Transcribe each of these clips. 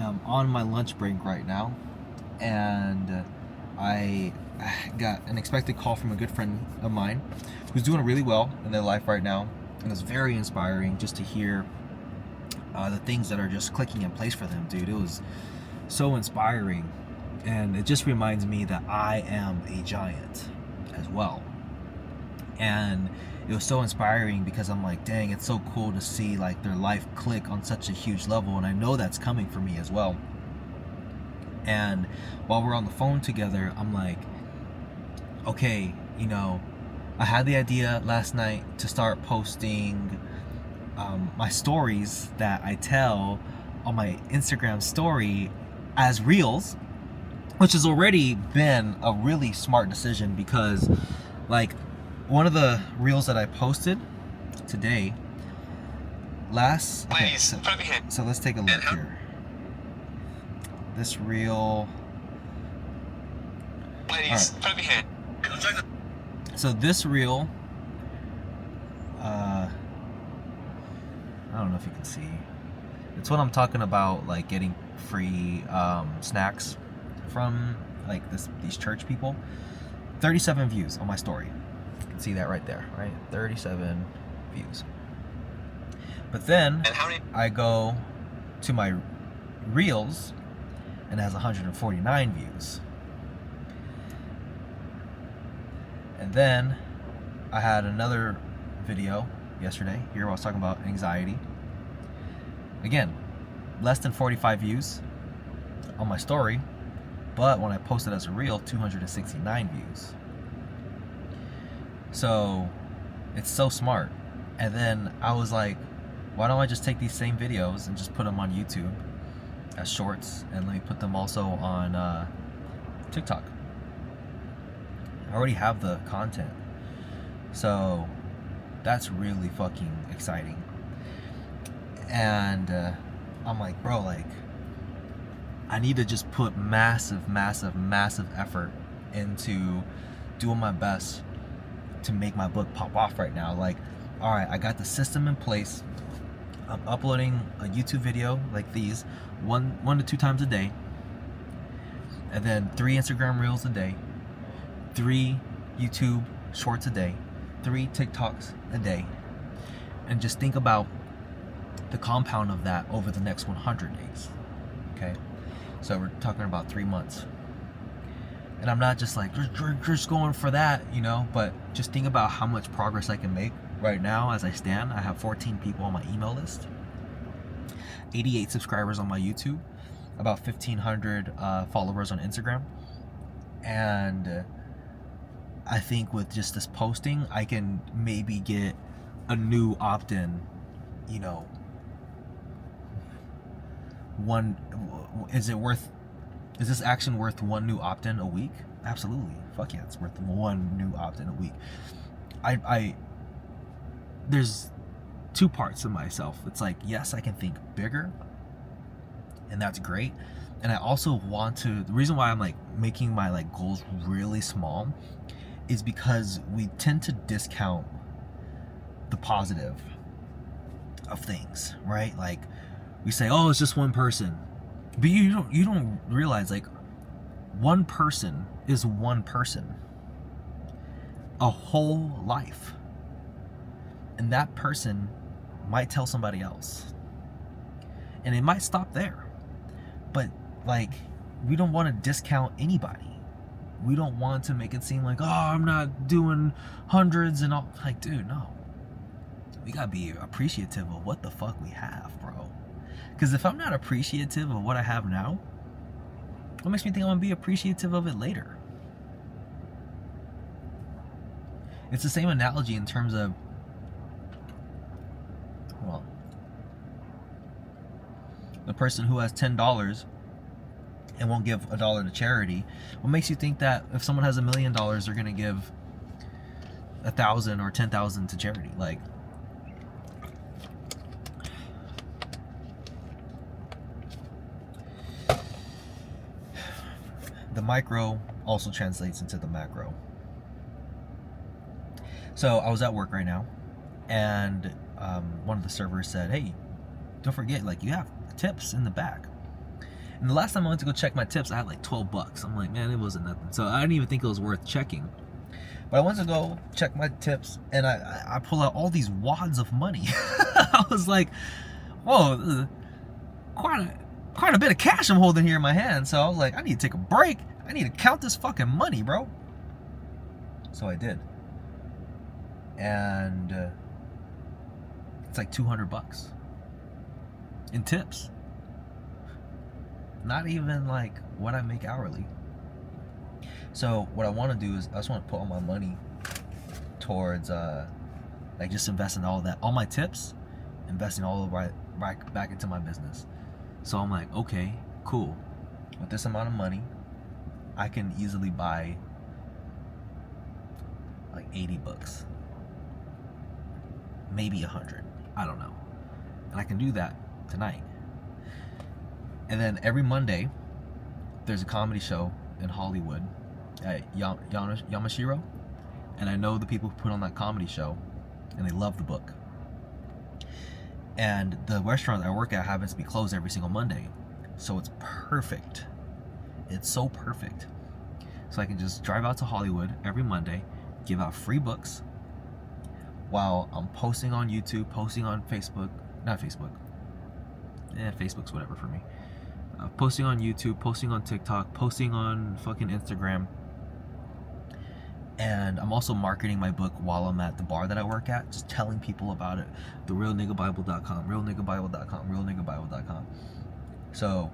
am on my lunch break right now, and I got an expected call from a good friend of mine who's doing really well in their life right now, and it's very inspiring just to hear the things that are just clicking in place for them, dude. It was so inspiring, and it just reminds me that I am a giant as well. And it was so inspiring because I'm like, dang, it's so cool to see like their life click on such a huge level, and I know that's coming for me as well. And while we're on the phone together, I'm like, okay, I had the idea last night to start posting my stories that I tell on my Instagram story as reels, which has already been a really smart decision because, like, one of the reels that I posted today, so let's take a look here. This reel. So this reel, I don't know if you can see. It's what I'm talking about, like getting free snacks from like these church people. 37 views on my story. You can see that right there, right? 37 views. But then I go to my reels and it has 149 views. And then I had another video yesterday here where I was talking about anxiety. Again, less than 45 views on my story, but when I posted as a reel, 269 views. So it's so smart. And then I was like, why don't I just take these same videos and just put them on YouTube as shorts, and let me put them also on TikTok. I already have the content, so that's really fucking exciting. And I'm like, bro, like, I need to just put massive effort into doing my best to make my book pop off right now. Like, all right, I got the system in place. I'm uploading a YouTube video like these one to two times a day, and then 3 Instagram reels a day, 3 YouTube shorts a day, 3 TikToks a day, and just think about the compound of that over the next 100 days. Okay, so we're talking about 3 months. And I'm not just like just going for that, but just think about how much progress I can make. Right now, as I stand, I have 14 people on my email list, 88 subscribers on my YouTube, about 1,500 followers on Instagram. And I think with just this posting, I can maybe get a new opt-in, is this action worth 1 new opt-in a week? Absolutely. Fuck yeah, it's worth 1 new opt-in a week. There's 2 parts of myself. It's like, yes, I can think bigger, and that's great. And I also want to, the reason why I'm like making my like goals really small is because we tend to discount the positive of things, right? Like, we say, oh, it's just one person. But you don't realize, like, one person is one person. A whole life. And that person might tell somebody else. And it might stop there. But, like, we don't want to discount anybody. We don't want to make it seem like, oh, I'm not doing hundreds and all. Like, dude, no. We gotta be appreciative of what the fuck we have, bro. Because if I'm not appreciative of what I have now, what makes me think I'm gonna be appreciative of it later? It's the same analogy in terms of, well, the person who has $10 and won't give $1 to charity. What makes you think that if someone has $1 million, they're gonna give 1,000 or 10,000 to charity? Like, the micro also translates into the macro. So I was at work right now, and one of the servers said, hey, don't forget, like, you have tips in the back. And the last time I went to go check my tips, I had like $12. I'm like, man, it wasn't nothing. So I didn't even think it was worth checking. But I went to go check my tips, and I pull out all these wads of money. I was like, whoa, quite a bit of cash I'm holding here in my hand. So I was like, I need to take a break. I need to count this fucking money, bro. So I did. And it's like $200 in tips. Not even like what I make hourly. So what I want to do is I just want to put all my money towards like just investing all that, all my tips, investing all of right back into my business. So I'm like, okay, cool. With this amount of money, I can easily buy like 80 books, maybe 100. I don't know. And I can do that tonight. And then every Monday, there's a comedy show in Hollywood at Yamashiro. And I know the people who put on that comedy show, and they love the book. And the restaurant I work at happens to be closed every single Monday. So it's perfect. It's so perfect. So I can just drive out to Hollywood every Monday, give out free books, while I'm posting on YouTube, posting on Facebook, not Facebook. Facebook's whatever for me. Posting on YouTube, posting on TikTok, posting on fucking Instagram. And I'm also marketing my book while I'm at the bar that I work at, just telling people about it. TheRealNiggaBible.com, RealNiggaBible.com, RealNiggaBible.com. So,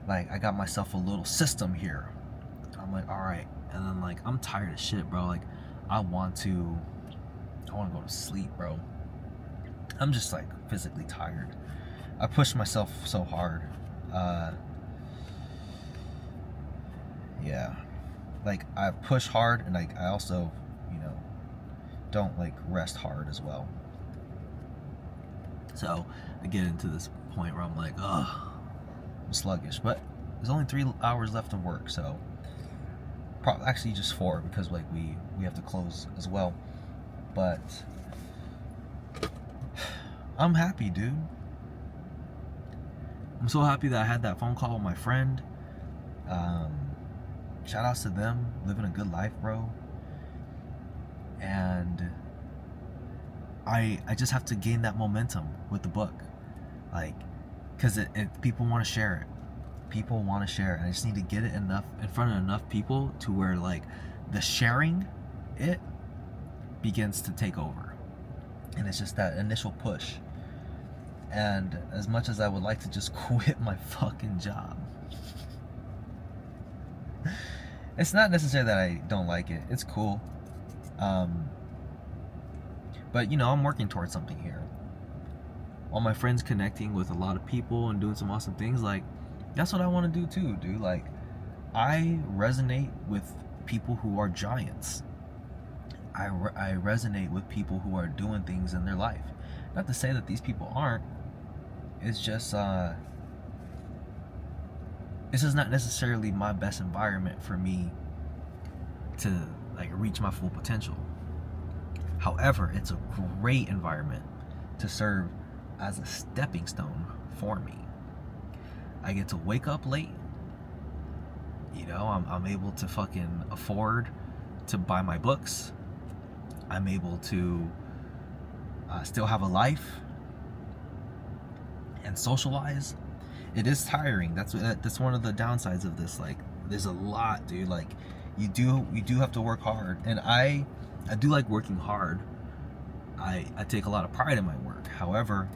like, I got myself a little system here. I'm like, all right. And then, like, I'm tired of shit, bro. Like, I want to go to sleep, bro. I'm just, like, physically tired. I pushed myself so hard. Yeah. Like, I push hard, and I also, don't, like, rest hard as well. So, I get into this point where I'm like, ugh, I'm sluggish. But there's only 3 hours left of work, so actually just 4, because, like, we have to close as well. But I'm happy, dude. I'm so happy that I had that phone call with my friend. Shout outs to them, living a good life, bro. And I just have to gain that momentum with the book, like, because people want to share it. People want to share it, and I just need to get it enough in front of enough people to where, like, the sharing it begins to take over, and it's just that initial push. And as much as I would like to just quit my fucking job, it's not necessarily that I don't like it. It's cool. But, I'm working towards something here. All my friends connecting with a lot of people and doing some awesome things, like, that's what I want to do too, dude. Like, I resonate with people who are giants. I resonate with people who are doing things in their life. Not to say that these people aren't. It's just, this is not necessarily my best environment for me to, like, reach my full potential. However, it's a great environment to serve as a stepping stone for me. I get to wake up late. I'm able to fucking afford to buy my books. I'm able to still have a life and socialize. It is tiring. That's one of the downsides of this. Like, there's a lot, dude. Like, you do have to work hard, and I do like working hard. I take a lot of pride in my work. However,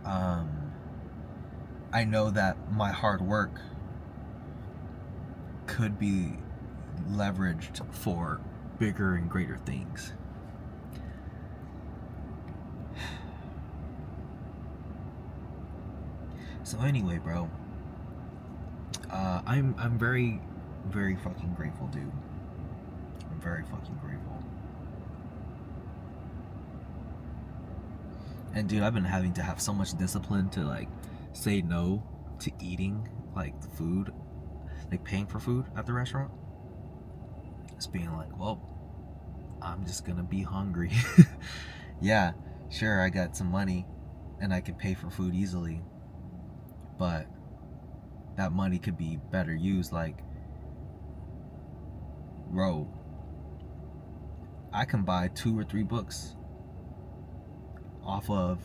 I know that my hard work could be leveraged for bigger and greater things. So anyway, bro, I'm very, very fucking grateful, dude. I'm very fucking grateful. And dude, I've been having to have so much discipline to, like, say no to eating, like, food, like paying for food at the restaurant. Just being like, well, I'm just gonna be hungry. Yeah, sure, I got some money and I can pay for food easily, but that money could be better used. Like, bro, I can buy 2 or 3 books off of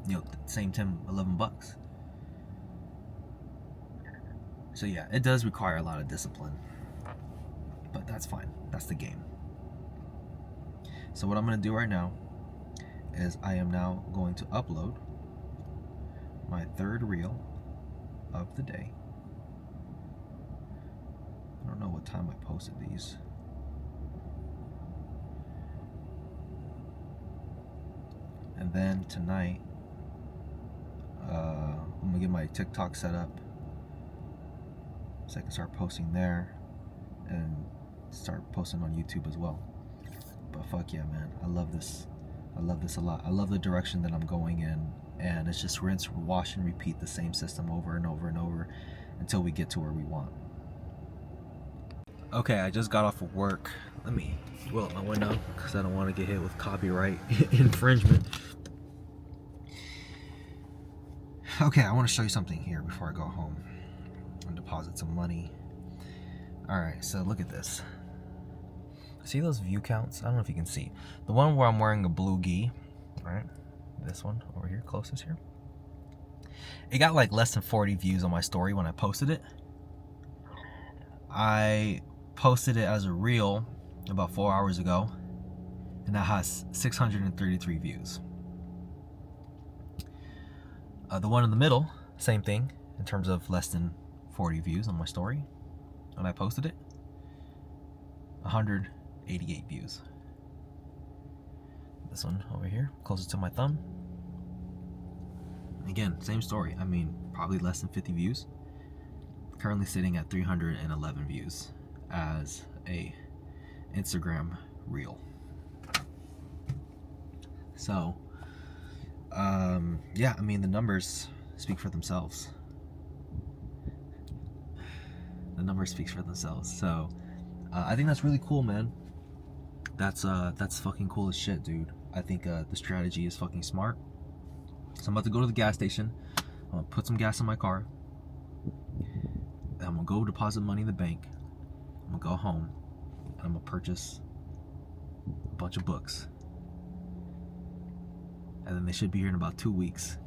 the same 10-11 bucks. So yeah, it does require a lot of discipline, but that's fine. That's the game. So what I'm gonna do right now is I am now going to upload my 3rd reel of the day. I don't know what time I posted these. And then tonight, I'm gonna get my TikTok set up so I can start posting there and start posting on YouTube as well. But fuck yeah, man, I love this. I love this a lot. I love the direction that I'm going in, and it's just rinse, wash, and repeat the same system over and over and over until we get to where we want. Okay, I just got off of work. Let me roll up my window because I don't want to get hit with copyright infringement. Okay, I want to show you something here before I go home and deposit some money. Alright, so look at this. See those view counts? I don't know if you can see. The one where I'm wearing a blue gi, right? This one over here, closest here. It got like less than 40 views on my story when I posted it. I posted it as a reel about 4 hours ago, and that has 633 views. The one in the middle, same thing, in terms of less than 40 views on my story when I posted it. 188 views. This one over here, closest to my thumb. Again, same story. I mean, probably less than 50 views. Currently sitting at 311 views as a Instagram reel. So, yeah, I mean, the numbers speak for themselves. The numbers speak for themselves. So, I think that's really cool, man. That's fucking cool as shit, dude. I think the strategy is fucking smart. So I'm about to go to the gas station. I'm gonna put some gas in my car. And I'm gonna go deposit money in the bank. I'm gonna go home and I'm gonna purchase a bunch of books. And then they should be here in about 2 weeks.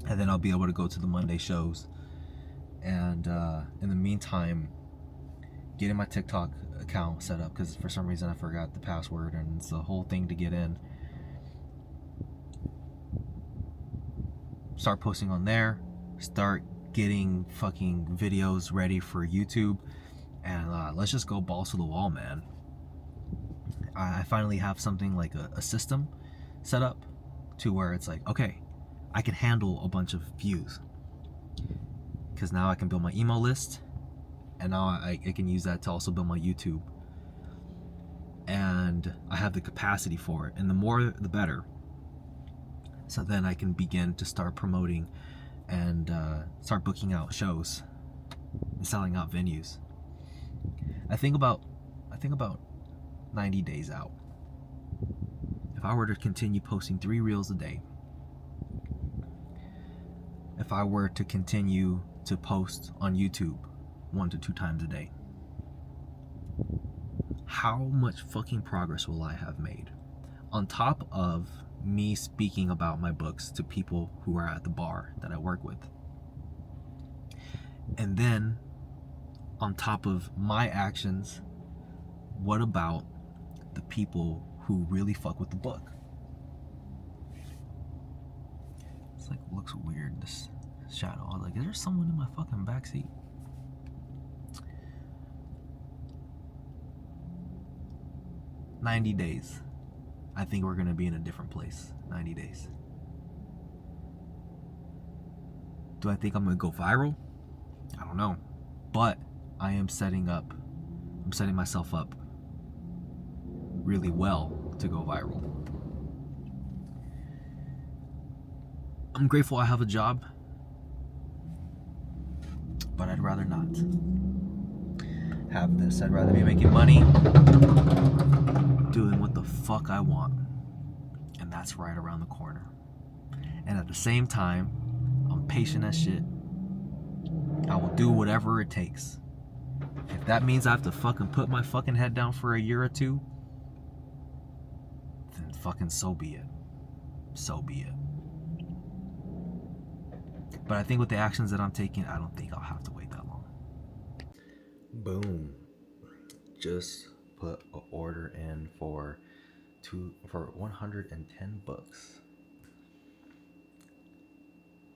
And then I'll be able to go to the Monday shows. And in the meantime, getting my TikTok account set up, because for some reason I forgot the password and it's the whole thing to get in. Start posting on there, start getting fucking videos ready for YouTube, and let's just go balls to the wall, man. I finally have something like a system set up to where it's like, okay, I can handle a bunch of views, because now I can build my email list, and now I can use that to also build my YouTube, and I have the capacity for it, and the more the better. So then I can begin to start promoting and start booking out shows and selling out venues. I think about 90 days out. If I were to continue posting 3 reels a day, if I were to continue to post on YouTube 1 to 2 times a day, how much fucking progress will I have made? On top of me speaking about my books to people who are at the bar that I work with. And then, on top of my actions, what about the people who really fuck with the book? It's like, looks weird, this shadow. I was like, is there someone in my fucking backseat? "90 days. I think we're gonna be in a different place. 90 days. Do I think I'm gonna go viral? I don't know. But I am setting myself up really well to go viral. I'm grateful I have a job, but I'd rather not have this. I'd rather be making money doing what the fuck I want, and that's right around the corner. And at the same time, I'm patient as shit. I will do whatever it takes. If that means I have to fucking put my fucking head down for a year or two, then fucking so be it. So be it. But I think with the actions that I'm taking, I don't think I'll have to wait that long. Boom. Just put an order in for 110 books.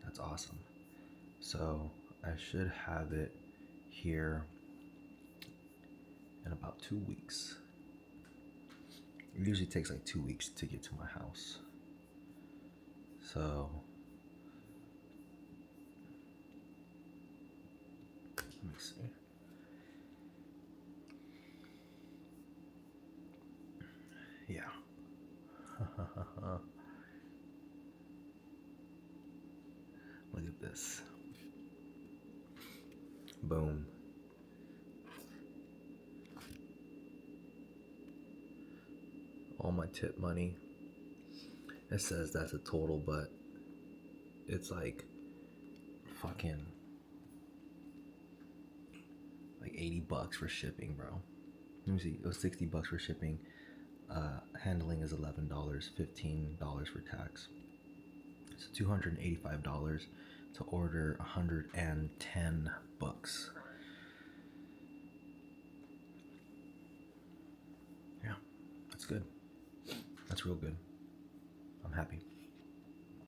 That's awesome. So I should have it here in about 2 weeks. It usually takes like 2 weeks to get to my house. So let me see. Yeah. Look at this. Boom. All my tip money. It says that's a total, but it's like fucking like $80 for shipping, bro. Let me see. It was $60 for shipping. Handling is $11, $15 for tax. So $285 to order 110 books. Yeah, that's good. That's real good. I'm happy.